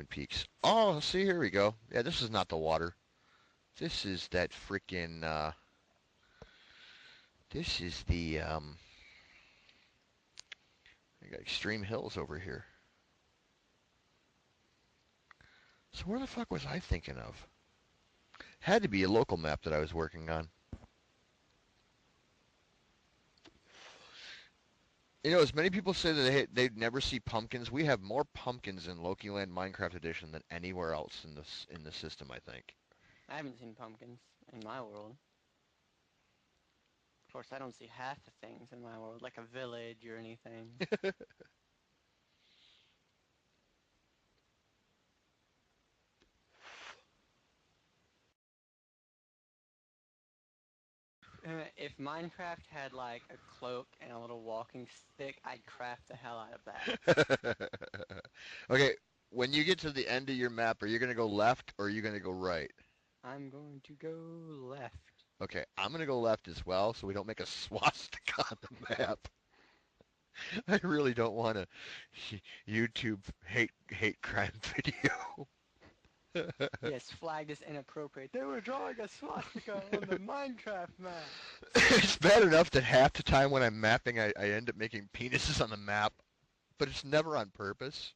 Twin Peaks. Oh, see, here we go. Yeah, this is not the water. This is that freaking, this is the, I got extreme hills over here. So where the fuck was I thinking of? Had to be a local map that I was working on. You know, as many people say that they'd never see pumpkins, we have more pumpkins in Loki Land Minecraft Edition than anywhere else in the system, I think. I haven't seen pumpkins in my world. Of course, I don't see half the things in my world, like a village or anything. If Minecraft had like a cloak and a little walking stick, I'd craft the hell out of that. Okay, when you get to the end of your map, are you going to go left or are you going to go right? I'm going to go left. Okay, I'm going to go left as well so we don't make a swastika on the map. I really don't want a YouTube hate crime video. Yes, flagged as inappropriate. They were drawing a swastika on the Minecraft map. It's bad enough that half the time when I'm mapping, I end up making penises on the map, but it's never on purpose.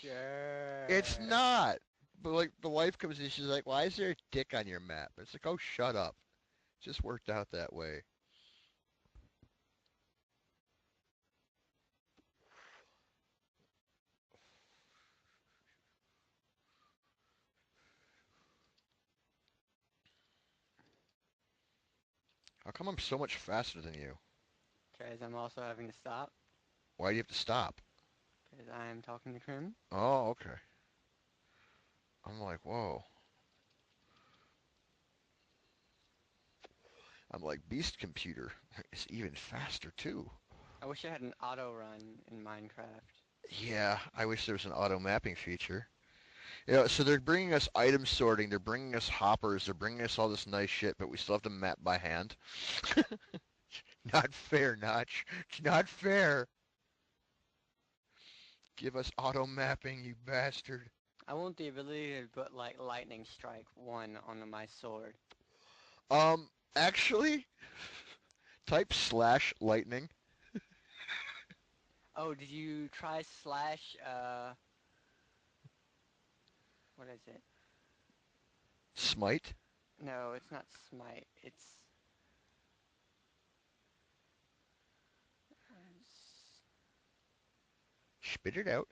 Sure. It's not. But like the wife comes in, she's like, "Why is there a dick on your map?" It's like, "Oh, shut up." It just worked out that way. How come I'm so much faster than you? Because I'm also having to stop. Why do you have to stop? Because I'm talking to Krim. Oh, okay. I'm like, whoa. I'm like, Beast Computer is even faster too. I wish I had an auto run in Minecraft. Yeah, I wish there was an auto mapping feature. You know, so they're bringing us item sorting, they're bringing us hoppers, they're bringing us all this nice shit, but we still have to map by hand. Not fair, Notch. It's not fair. Give us auto mapping, you bastard. I want the ability to put like lightning strike 1 on my sword. Actually, type /lightning. Oh, did you try slash, what is it? Smite. No, it's not smite. It's... Spit it out.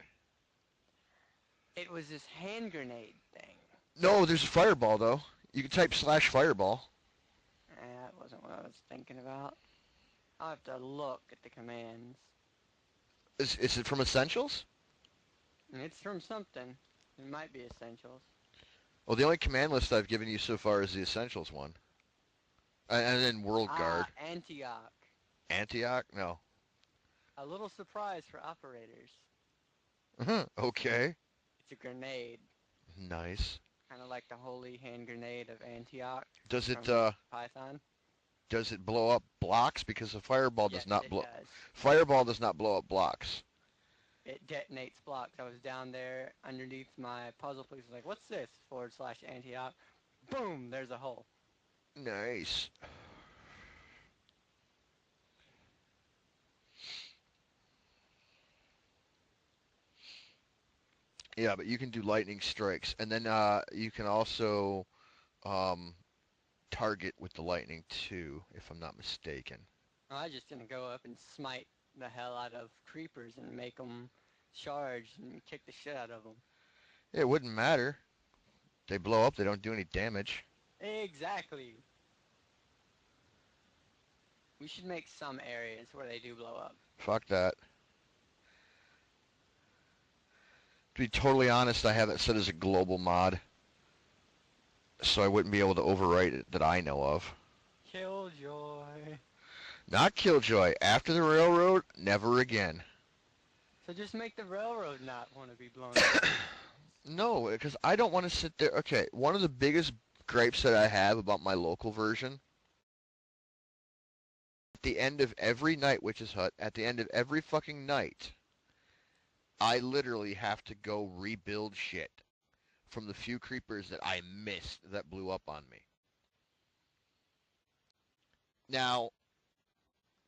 It was this hand grenade thing. No, there's a fireball though. You can type /fireball. That wasn't what I was thinking about. I'll have to look at the commands. Is it from Essentials? It's from something. It might be Essentials. Well, the only command list I've given you so far is the Essentials one. And then World Guard. Antioch. Antioch? No. A little surprise for operators. Okay. It's a grenade. Nice. Kind of like the holy hand grenade of Antioch. Does it Python? Does it blow up blocks? Because a fireball does not blow. Does. Fireball does not blow up blocks. It detonates blocks. I was down there underneath my puzzle piece. Like, what's this? /Antioch. Boom! There's a hole. Nice. Yeah, but you can do lightning strikes, and then you can also target with the lightning too, if I'm not mistaken. Oh, I just gonna go up and smite the hell out of creepers and make them charge and kick the shit out of them. It wouldn't matter. They blow up, they don't do any damage. Exactly. We should make some areas where they do blow up. Fuck that. To be totally honest, I have it set as a global mod, so I wouldn't be able to overwrite it that I know of. Killjoy. Not Killjoy. After the railroad, never again. So just make the railroad not want to be blown up. No, because I don't want to sit there. Okay, one of the biggest gripes that I have about my local version, at the end of every night, Witch's Hut, at the end of every fucking night, I literally have to go rebuild shit from the few creepers that I missed that blew up on me. Now,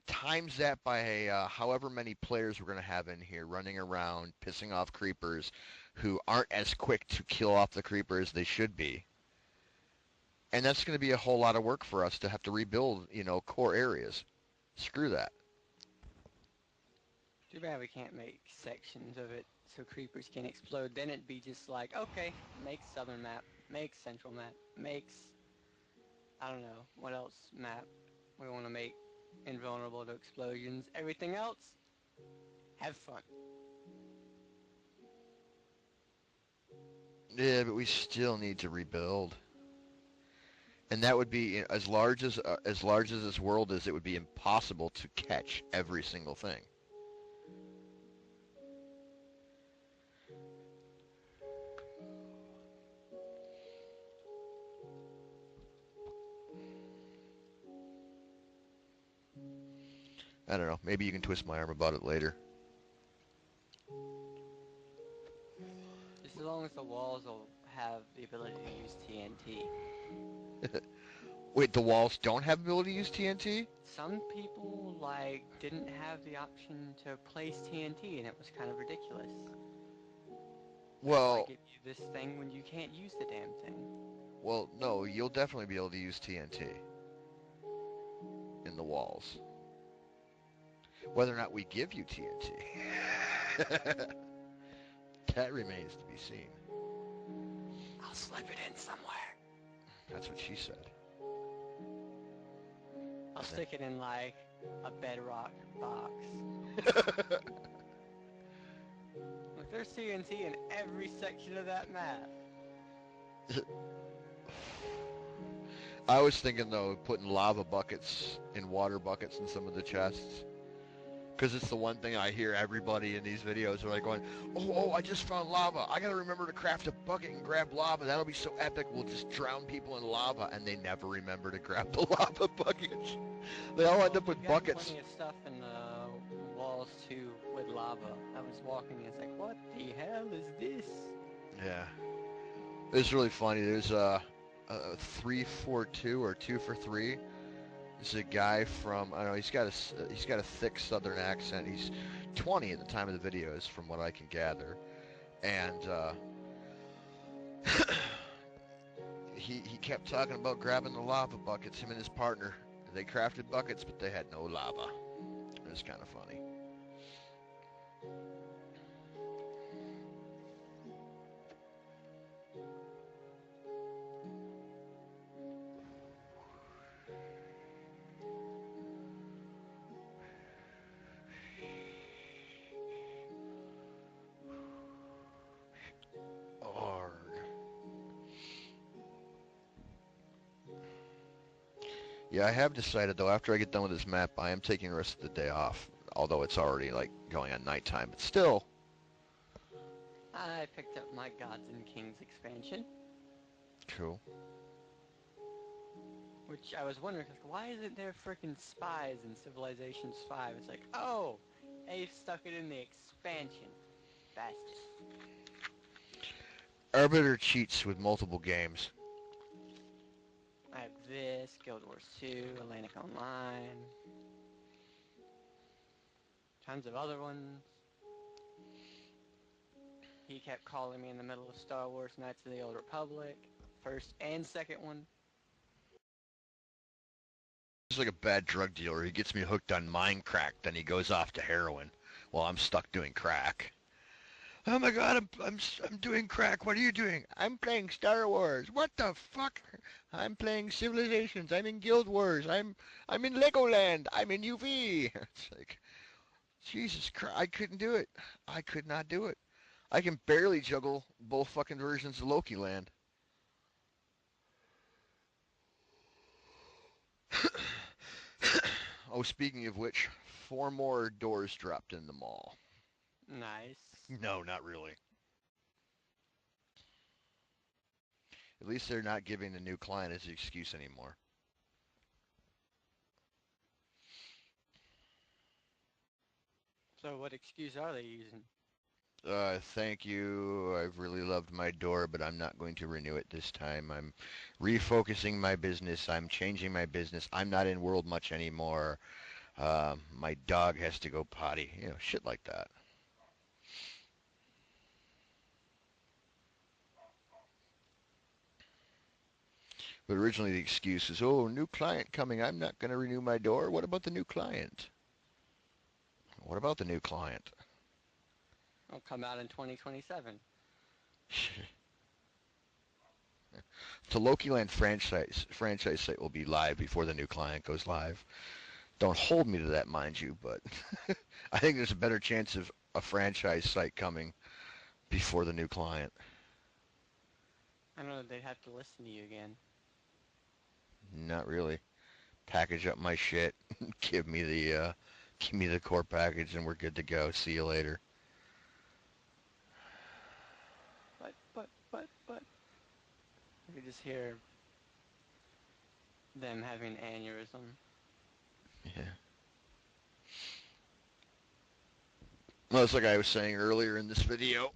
times that by however many players we're going to have in here running around, pissing off creepers who aren't as quick to kill off the creepers they should be. And that's going to be a whole lot of work for us to have to rebuild, core areas. Screw that. Too bad we can't make sections of it so creepers can explode. Then it'd be just like, okay, make southern map, make central map, makes, I don't know, what else map we want to make invulnerable to explosions. Everything else, have fun. Yeah, but we still need to rebuild. And that would be as large as this world is, it would be impossible to catch every single thing. I don't know. Maybe you can twist my arm about it later. Just as long as the walls will have the ability to use TNT. Wait, the walls don't have ability to use TNT? Some people, didn't have the option to place TNT, and it was kind of ridiculous. Why Well, give you this thing when you can't use the damn thing? well, no, you'll definitely be able to use TNT in the walls. Whether or not we give you TNT, that remains to be seen. I'll slip it in somewhere. That's what she said. I'll stick it in, a bedrock box. Look, there's TNT in every section of that map. I was thinking, though, putting lava buckets in water buckets in some of the chests. Because it's the one thing I hear everybody in these videos are going, oh, I just found lava. I got to remember to craft a bucket and grab lava. That'll be so epic. We'll just drown people in lava. And they never remember to grab the lava buckets. They all end up with buckets. Plenty of stuff in the walls, too, with lava. I was walking and it's like, what the hell is this? Yeah. It's really funny. There's a 342 or 2 for 3. This is a guy from, I don't know, he's got a thick southern accent. He's 20 at the time of the videos, from what I can gather. And he kept talking about grabbing the lava buckets, him and his partner. They crafted buckets, but they had no lava. It was kind of funny. Yeah, I have decided, though, after I get done with this map, I am taking the rest of the day off. Although it's already, going on nighttime. But still. I picked up my Gods and Kings expansion. Cool. Which I was wondering, why isn't there freaking spies in Civilizations 5? It's like, oh, they stuck it in the expansion. Bastard. Arbiter cheats with multiple games. I have this, Guild Wars 2, Atlantic Online. Tons of other ones. He kept calling me in the middle of Star Wars Knights of the Old Republic. First and second one. He's like a bad drug dealer. He gets me hooked on mind crack, then he goes off to heroin while I'm stuck doing crack. Oh my god, I'm doing crack. What are you doing? I'm playing Star Wars. What the fuck? I'm playing Civilizations. I'm in Guild Wars. I'm in Legoland. I'm in UV. It's like, Jesus Christ, I couldn't do it. I could not do it. I can barely juggle both fucking versions of Loki Land. Oh, speaking of which, 4 more doors dropped in the mall. Nice. No, not really. At least they're not giving the new client as an excuse anymore. So what excuse are they using? Thank you. I've really loved my door, but I'm not going to renew it this time. I'm refocusing my business. I'm changing my business. I'm not in world much anymore. My dog has to go potty. You know, shit like that. But originally the excuse is, oh, new client coming. I'm not going to renew my door. What about the new client? What about the new client? It'll come out in 2027. The Loki Land franchise site will be live before the new client goes live. Don't hold me to that, mind you, but I think there's a better chance of a franchise site coming before the new client. I know they'd have to listen to you again. Not really. Package up my shit, give me the core package, and we're good to go. See you later. But. You could just hear them having an aneurysm. Yeah. Well, it's like I was saying earlier in this video.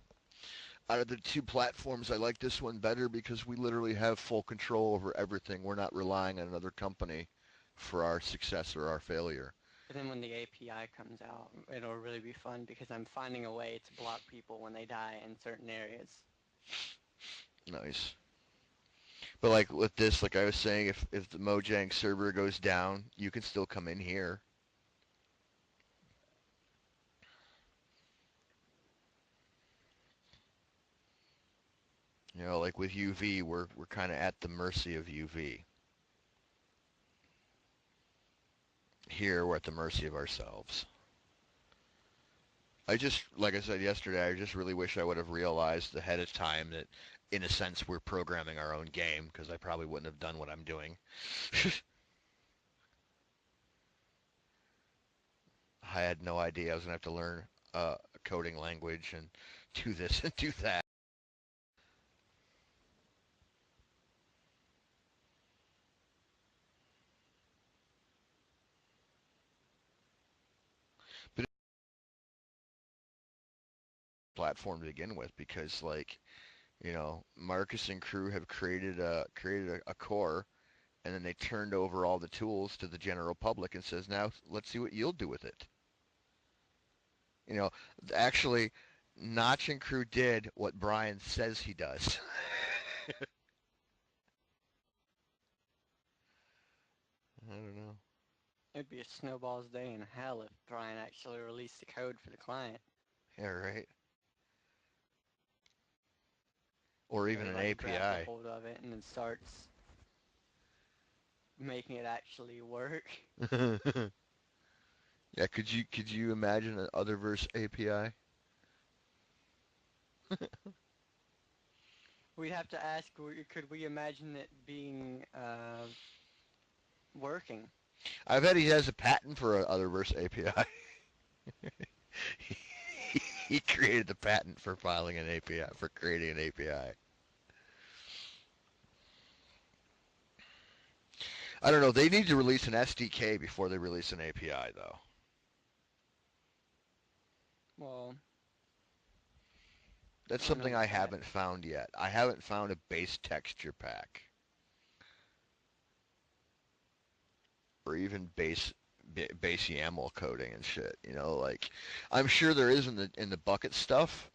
Out of the two platforms, I like this one better because we literally have full control over everything. We're not relying on another company for our success or our failure. But then when the API comes out, it'll really be fun because I'm finding a way to block people when they die in certain areas. Nice. But like with this, like I was saying, if the Mojang server goes down, you can still come in here. You know, like with UV, we're kind of at the mercy of UV. Here, we're at the mercy of ourselves. I just, like I said yesterday, I just really wish I would have realized ahead of time that, in a sense, we're programming our own game, because I probably wouldn't have done what I'm doing. I had no idea I was going to have to learn a coding language and do this and do that. But it's a platform to begin with, because like, you know, Marcus and crew have created a core, and then they turned over all the tools to the general public and says, now let's see what you'll do with it. You know, actually, Notch and crew did what Brian says he does. I don't know. It'd be a snowball's day in hell if Brian actually released the code for the client. Yeah, right. Or even an Everybody grabs a API. hold of it and then starts making it actually work. Yeah, could you imagine an Otherverse API? We'd have to ask, could we imagine it being working? I bet he has a patent for an Otherverse API. He created the patent for filing an API, for creating an API. I don't know. They need to release an SDK before they release an API, though. Well, That's I don't know something about I that. haven't found yet. I haven't found a base texture pack or even base YAML coding and shit. You know, like I'm sure there is in the bucket stuff,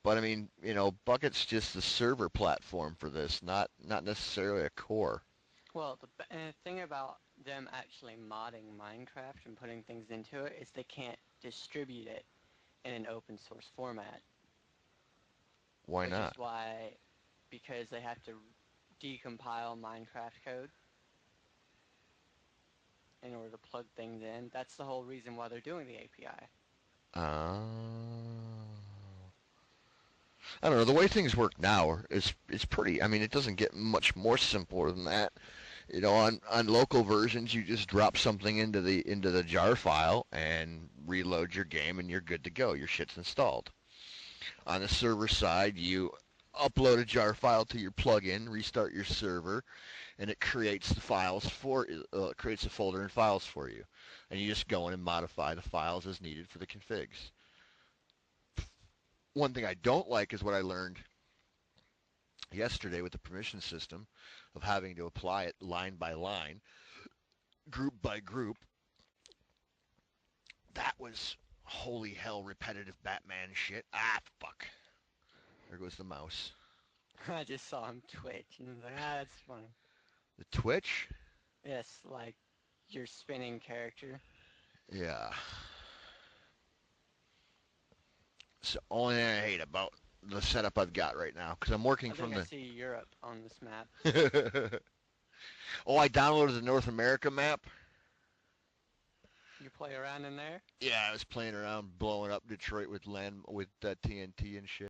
but I mean, you know, bucket's just the server platform for this, not necessarily a core. Well, the thing about them actually modding Minecraft and putting things into it is they can't distribute it in an open source format, Why which is not? why, because they have to decompile Minecraft code in order to plug things in. That's the whole reason why they're doing the API. Uh, I don't know. The way things work now is pretty. I mean, it doesn't get much more simpler than that. You know, on local versions, you just drop something into the jar file and reload your game, and you're good to go. Your shit's installed. On the server side, you upload a jar file to your plugin, restart your server, and it creates the files for creates a folder and files for you, and you just go in and modify the files as needed for the configs. One thing I don't like is what I learned yesterday with the permission system of having to apply it line by line, group by group. That was holy hell repetitive Batman shit. Ah, fuck. There goes the mouse. I just saw him twitch and I was like, ah, that's funny. The Twitch? Yes, like your spinning character. Yeah. It's the only thing I hate about the setup I've got right now because I'm working I think from I the. see Europe on this map. Oh, I downloaded the North America map. You play around in there? Yeah, I was playing around blowing up Detroit with TNT and shit.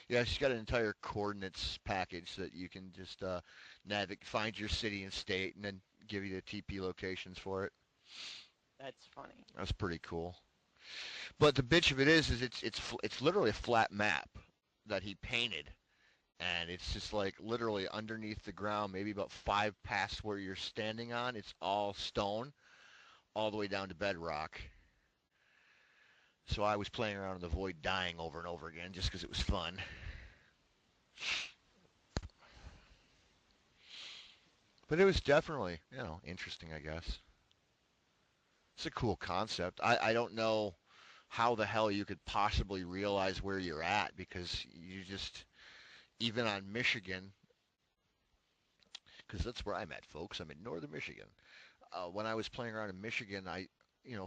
Yeah, she's got an entire coordinates package that you can just find your city and state, and then give you the TP locations for it. That's funny. That's pretty cool. But the bitch of it is it's literally a flat map that he painted, and it's just like literally underneath the ground, maybe about 5 past where you're standing on. It's all stone, all the way down to bedrock. So I was playing around in the void, dying over and over again, just because it was fun. But it was definitely, interesting, I guess. It's a cool concept. I don't know how the hell you could possibly realize where you're at because you just, even on Michigan, because that's where I'm at, folks. I'm in northern Michigan. When I was playing around in Michigan, I,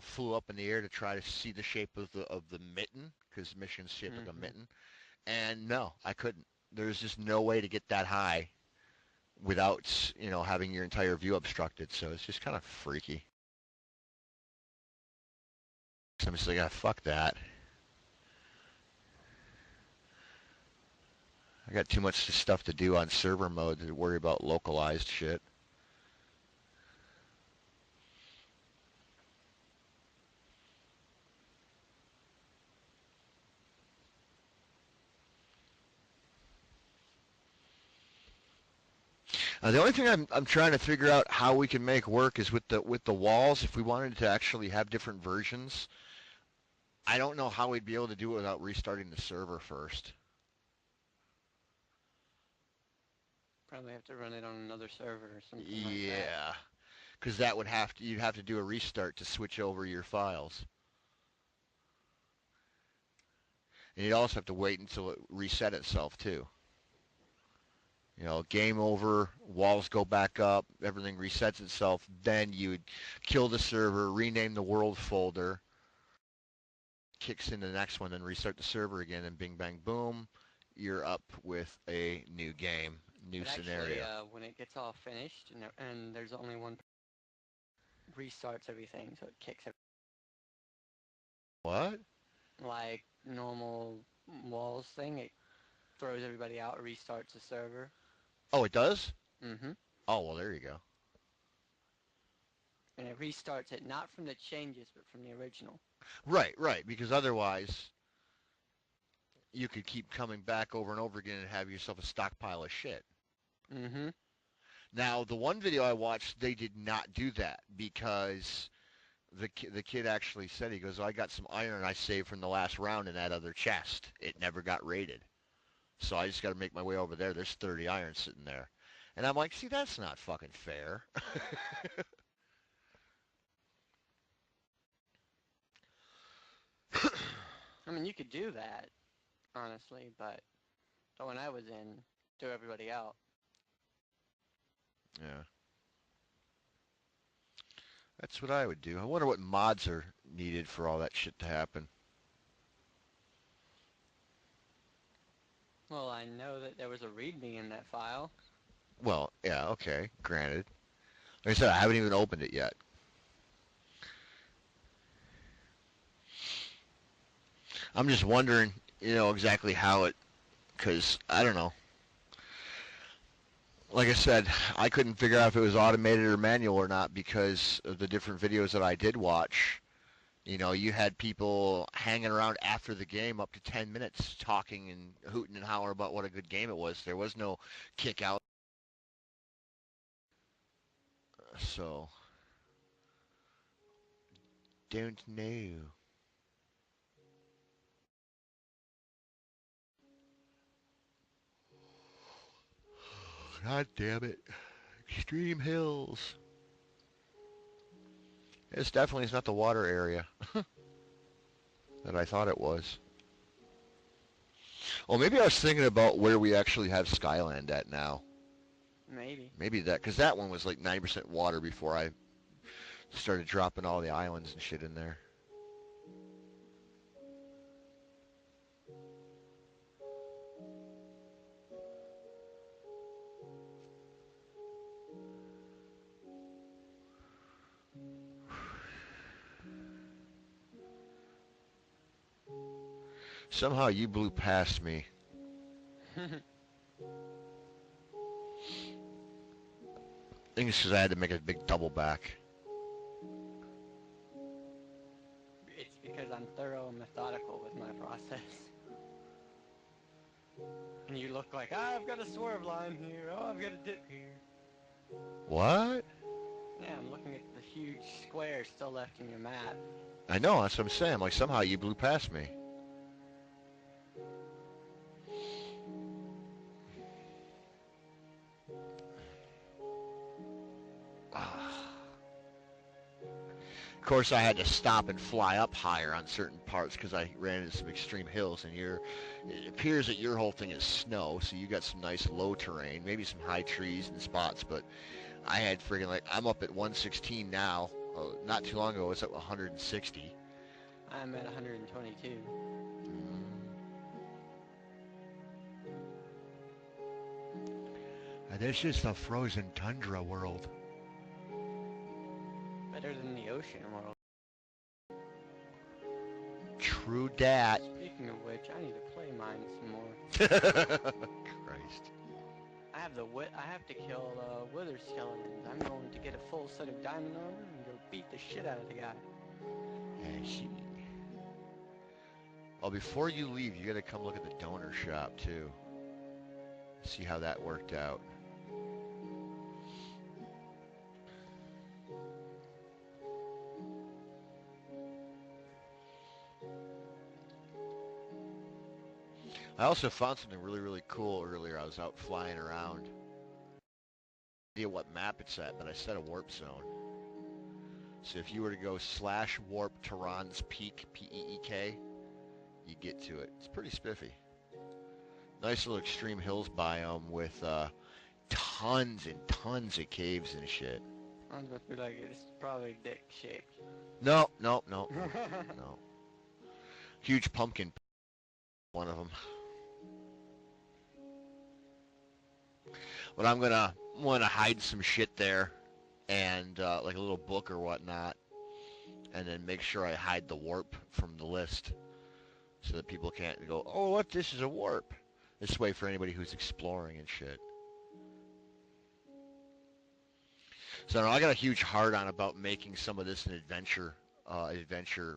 flew up in the air to try to see the shape of the mitten because Michigan's shaped like a Mm-hmm. mitten, and no, I couldn't. There's just no way to get that high without, having your entire view obstructed. So it's just kind of freaky. So I'm just like, ah, fuck that. I got too much stuff to do on server mode to worry about localized shit. The only thing I'm trying to figure out how we can make work is with the walls. If we wanted to actually have different versions, I don't know how we'd be able to do it without restarting the server first. Probably have to run it on another server or something like that. Yeah, because you'd have to do a restart to switch over your files, and you'd also have to wait until it reset itself too. Game over, walls go back up, everything resets itself. Then you'd kill the server, rename the world folder, kicks in the next one, then restart the server again, and bing, bang, boom, you're up with a new game, new But actually, scenario. when it gets all finished and there's only one, restarts everything, so it kicks it What? like normal walls thing. It throws everybody out, restarts the server. Oh, it does? Mm-hmm. Oh, well, there you go. And it restarts it not from the changes, but from the original. Right, right, because otherwise you could keep coming back over and over again and have yourself a stockpile of shit. Mm-hmm. Now, the one video I watched, they did not do that because the kid actually said, he goes, oh, I got some iron I saved from the last round in that other chest. It never got raided. So I just got to make my way over there. There's 30 iron sitting there. And I'm like, see, that's not fucking fair. I mean, you could do that, honestly, but the one I was in threw everybody out. Yeah, that's what I would do. I wonder what mods are needed for all that shit to happen. Well, I know that there was a README in that file. Well, yeah, okay, granted. Like I said, I haven't even opened it yet. I'm just wondering, exactly how it, because I don't know. Like I said, I couldn't figure out if it was automated or manual or not because of the different videos that I did watch. You had people hanging around after the game up to 10 minutes talking and hooting and hollering about what a good game it was. There was no kick out. So, don't know. God damn it. Extreme hills. This definitely is not the water area that I thought it was. Well, maybe I was thinking about where we actually have Skyland at now. Maybe. Maybe that, because that one was like 90% water before I started dropping all the islands and shit in there. Somehow you blew past me. I think it's because I had to make a big double back. It's because I'm thorough and methodical with my process. And you look like, oh, I've got a swerve line here, oh, I've got a dip here. What? Yeah, I'm looking at the huge square still left in your map. I know, that's what I'm saying. Like, somehow you blew past me. Of course, I had to stop and fly up higher on certain parts because I ran into some extreme hills, and it appears that your whole thing is snow, so you got some nice low terrain, maybe some high trees and spots, but I had friggin' like, I'm up at 116 now. Not too long ago, I was at 160. I'm at 122. This is the frozen tundra world. Better than the ocean world. True dat. Speaking of which, I need to play mine some more. Christ. I have to kill wither skeletons. I'm going to get a full set of diamond armor and go beat the shit out of the guy. I see. Well, before you leave, you gotta come look at the donor shop, too. See how that worked out. I also found something really, really cool earlier. I was out flying around. No idea what map it's at, but I set a warp zone. So if you were to go /warp Teron's Peak, P-E-E-K, you get to it. It's pretty spiffy. Nice little extreme hills biome with tons and tons of caves and shit. I was about to be like, it's probably dick shaped. No. Huge pumpkin, one of them. But I'm gonna want to hide some shit there, and like a little book or whatnot, and then make sure I hide the warp from the list, so that people can't go, oh, what? This is a warp. This way for anybody who's exploring and shit. So I got a huge hard-on about making some of this an adventure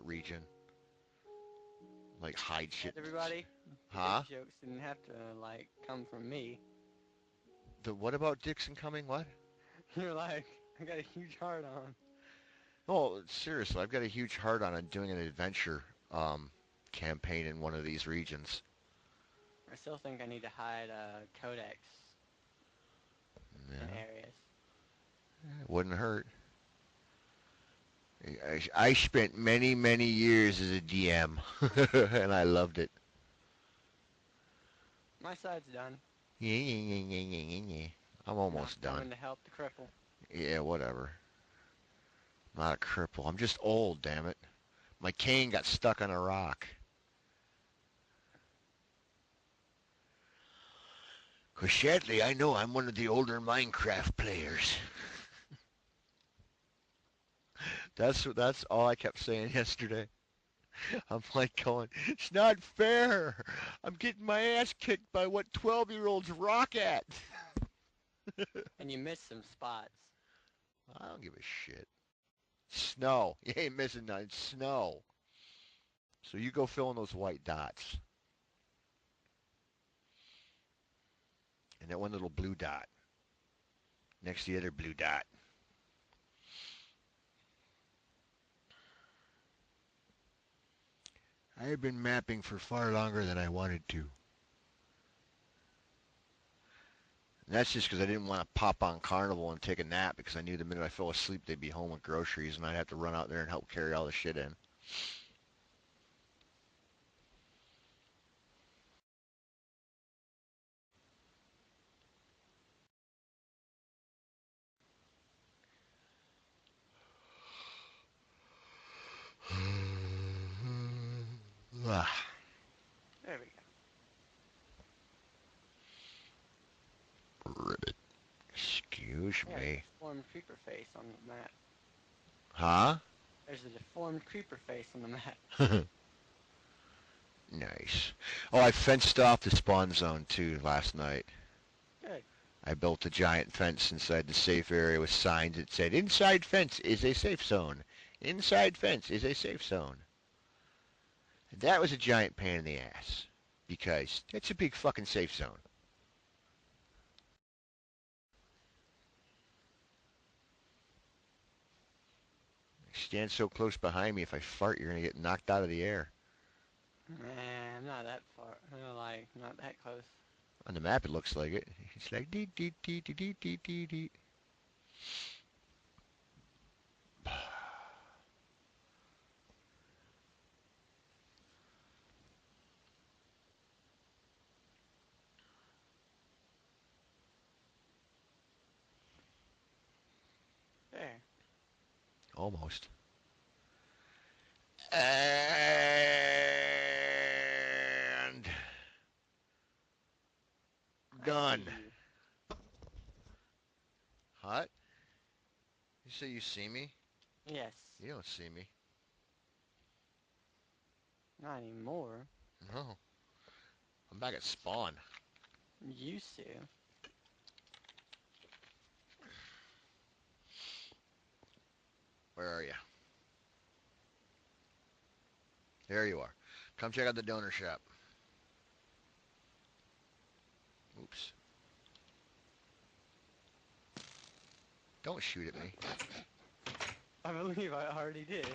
region, like hide shit. Everybody, huh? dick jokes didn't have to like come from me. What about Dixon coming? What? You're like, I got a huge heart on. Oh, seriously, I've got a huge hard-on doing an adventure campaign in one of these regions. I still think I need to hide codex in areas. It wouldn't hurt. I spent many, many years as a DM, and I loved it. My side's done. I'm almost done. Coming to help the cripple. Yeah, whatever. I'm not a cripple. I'm just old, damn it. My cane got stuck on a rock. 'Cause sadly, I know I'm one of the older Minecraft players. That's all I kept saying yesterday. I'm like going, it's not fair. I'm getting my ass kicked by what 12-year-olds rock at. And you missed some spots. I don't give a shit. Snow. You ain't missing none. It's snow. So you go fill in those white dots. And that one little blue dot next to the other blue dot. I have been mapping for far longer than I wanted to. And that's just because I didn't want to pop on Carnival and take a nap because I knew the minute I fell asleep they'd be home with groceries and I'd have to run out there and help carry all the shit in. Ah, There we go. ribbit. Excuse Yeah, there's a me. deformed creeper face on the map. Huh? There's a deformed creeper face on the map. Nice. Oh, I fenced off the spawn zone too last night. Good. I built a giant fence inside the safe area with signs that said, "Inside fence is a safe zone. Inside fence is a safe zone." And that was a giant pain in the ass because it's a big fucking safe zone. Stand so close behind me, if I fart, you're gonna get knocked out of the air. Man, I'm not that far. Like, not that close. On the map, it looks like it. It's like dee dee dee dee dee dee dee dee. There. Almost. And I see done. you. Hot? You say you see me? Yes. You don't see me. Not anymore. No. I'm back at spawn. Used to. Where are you? There you are. Come check out the donor shop. Oops. Don't shoot at me. I believe I already did.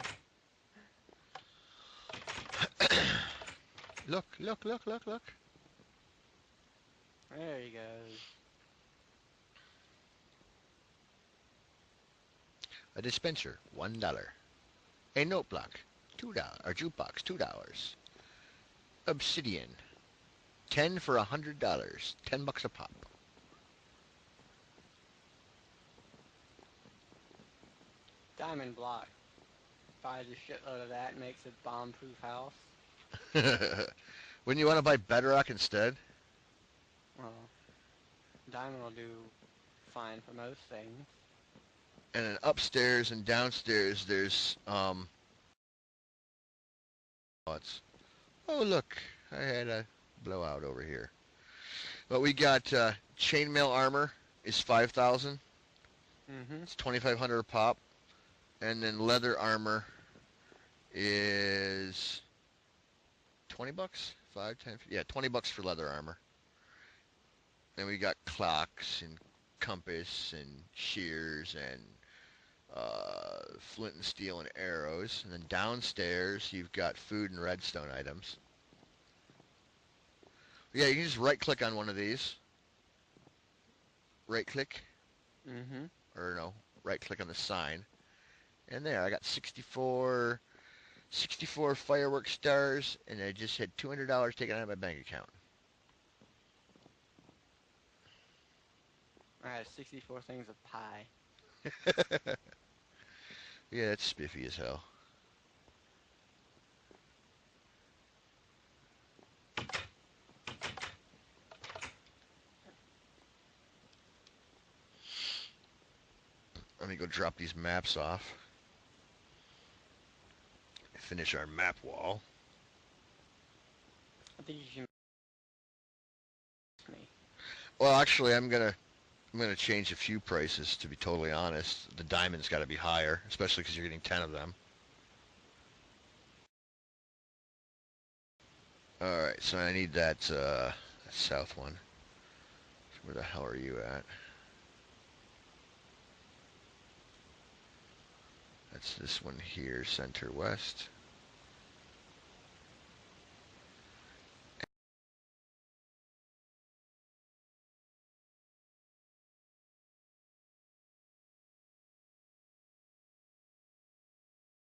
Look, look, look, look, look. There he goes. A dispenser, $1. A note block, $2. Or jukebox, $2. Obsidian, 10 for $100. $10 a pop. Diamond block. Buys a shitload of that and makes a bomb-proof house. Wouldn't you want to buy bedrock instead? Well, diamond will do fine for most things. And then upstairs and downstairs there's what's oh look, I had a blowout over here. But we got chainmail armor is 5,000. Mm-hmm. It's 2,500 a pop. And then leather armor is 20 bucks? 5, 10, yeah, 20 bucks for leather armor. Then we got clocks and compass and shears and flint and steel and arrows. And then downstairs you've got food and redstone items. Yeah, you can just right click on one of these. Right click, Mm-hmm. or no, right click on the sign. And there, I got 64 fireworks stars, and I just had $200 taken out of my bank account. I had 64 things of pie. Yeah, that's spiffy as hell. Let me go drop these maps off. Finish our map wall. I think you should me. Well, actually, I'm gonna change a few prices. To be totally honest, the diamond's got to be higher, especially because you're getting 10 of them. All right, so I need that south one. Where the hell are you at? That's this one here, center west.